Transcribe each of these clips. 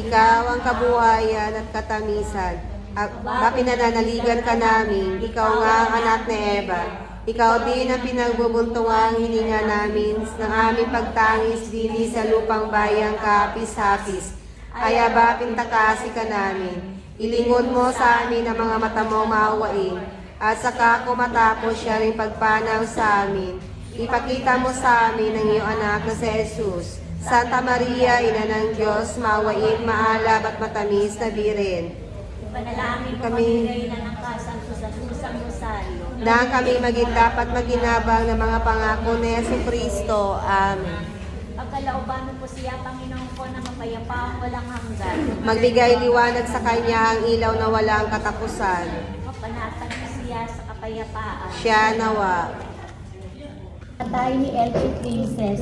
ikaw ang kabuhayan at katamisan. At pinananaligan ka namin, ikaw nga ang anak ni Eva. Ikaw din ang pinagbubuntungang hininga namin ng aming pagtangis dili sa lupang bayang kahapis-hapis. Ay aba, pintakasi ka namin. Ilingon mo sa amin ang mga mata mo maawain, at saka kung matapos siya rin pagpanaw sa amin, ipakita mo sa amin ang iyong anak na si Jesus. Santa Maria, Ina ng Diyos, maawain, maalab at matamis na birin. Panalangin mo kami na ng kasanto-santosang rosaryo. Na kami maging dapat maginabang ng mga pangako ni Jesucristo. Amen. Pagkalooban mo po siya, Panginoon ko, na mapayapaang walang hanggan. Magbigay liwanag sa Kanya ang ilaw na walang katapusan. Mapanatag mo siya sa kapayapaan. Siya nawa. Patay ni Elche Princess,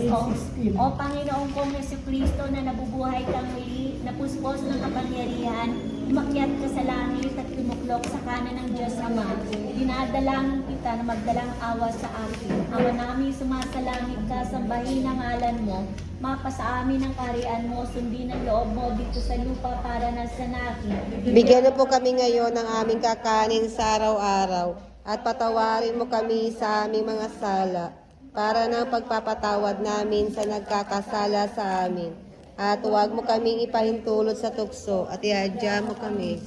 O Panginoon kong Jesucristo na nabubuhay kang muli, napuspos ng kapangyarihan, umakyat ka sa langit at tumuklok sa kanan ng Diyos Ama. Dinadalangin kita na magdalang awa sa akin. Ama namin, sumasalangit ka, sambahin ang ngalan mo, mapa sa amin ang kaharian mo, sundin ang loob mo dito sa lupa para nasa nakin. Bigyan mo po kami ngayon ng aming kakanin sa araw-araw, at patawarin mo kami sa aming mga sala, para ng pagpapatawad namin sa nagkakasala sa amin. At huwag mo kaming ipahintulot sa tukso, at iadya mo kami.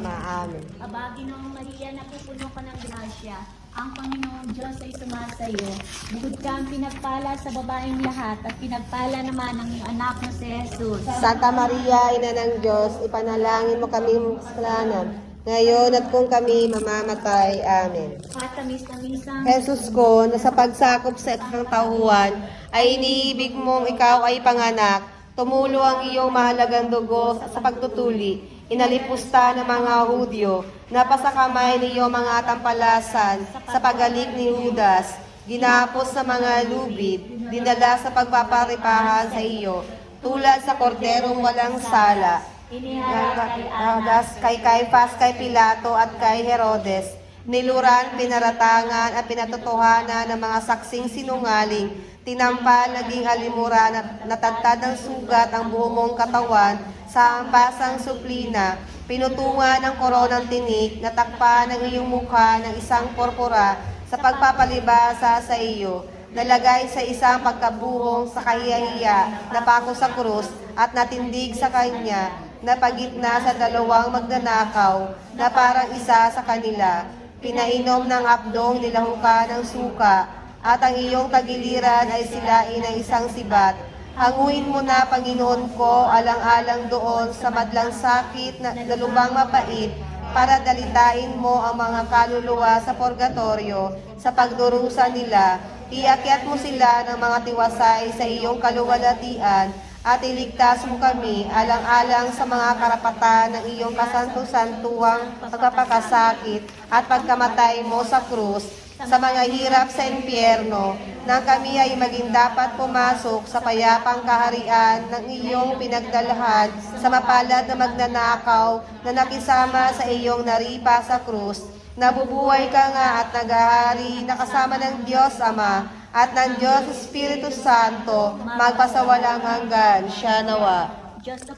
Amen. Aba, Ginoong Maria, napupuno ka ng grasya. Ang Panginoong Diyos ay sumasa iyo. Bukod ka ang pinagpala sa babaeng lahat, at pinagpala naman ang iyong anak na si Jesus. Santa Maria, Ina ng Diyos, ipanalangin mo kami kasalanan, ngayon at kung kami mamamatay. Amen. Katamis na minsan, Jesus ko, na sa pagsakop sa ikang tauhan, ay iniibig mong ikaw ay panganak, tumulo ang iyong mahalagang dugo sa pagtutuli, inalipusta ng mga Hudyo, napasakamay niyo mga tampalasan sa pagalik ni Judas, ginapos sa mga lubid, dinala sa pagpaparipahan sa iyo, tulad sa korderong walang sala, iniharap kay Ana, kay Caifás, kay Pilato at kay Herodes, niluran, pinaratangan at pinatotohanan ng mga saksing sinungaling, tinampal, naging alimuran at natagtad ng sugat ang buong mong katawan sa ampasang suplina, pinutungan ng koronang tinik, natakpan ng iyong mukha ng isang porpora sa pagpapalibasa sa iyo, nalagay sa isang pagkabuhong sa kahiyahiya, napako sa krus at natindig sa kanya, napagitna sa dalawang magnanakaw na parang isa sa kanila, pinainom ng abdong nilahukan ng suka, at ang iyong tagiliran ay silain ng isang sibat. Hanguin mo na, Panginoon ko, alang-alang doon sa madlang sakit na lubang mapait, para dalitain mo ang mga kaluluwa sa purgatorio, sa pagdurusa nila. Iakyat mo sila ng mga tiwasay sa iyong kaluwalhatian, at iligtas mo kami alang-alang sa mga karapatan ng iyong kasanto-santuang pagpapakasakit at pagkamatay mo sa krus, sa mga hirap sa impyerno, nang kami ay maging dapat pumasok sa payapang kaharian ng iyong pinagdalhan sa mapalad na magnanakaw na nakisama sa iyong naripa sa krus. Nabubuhay ka nga at naghahari na kasama ng Diyos Ama at ng Diyos Espiritu Santo, magpasawalang hanggan. Siya nawa. Diyos na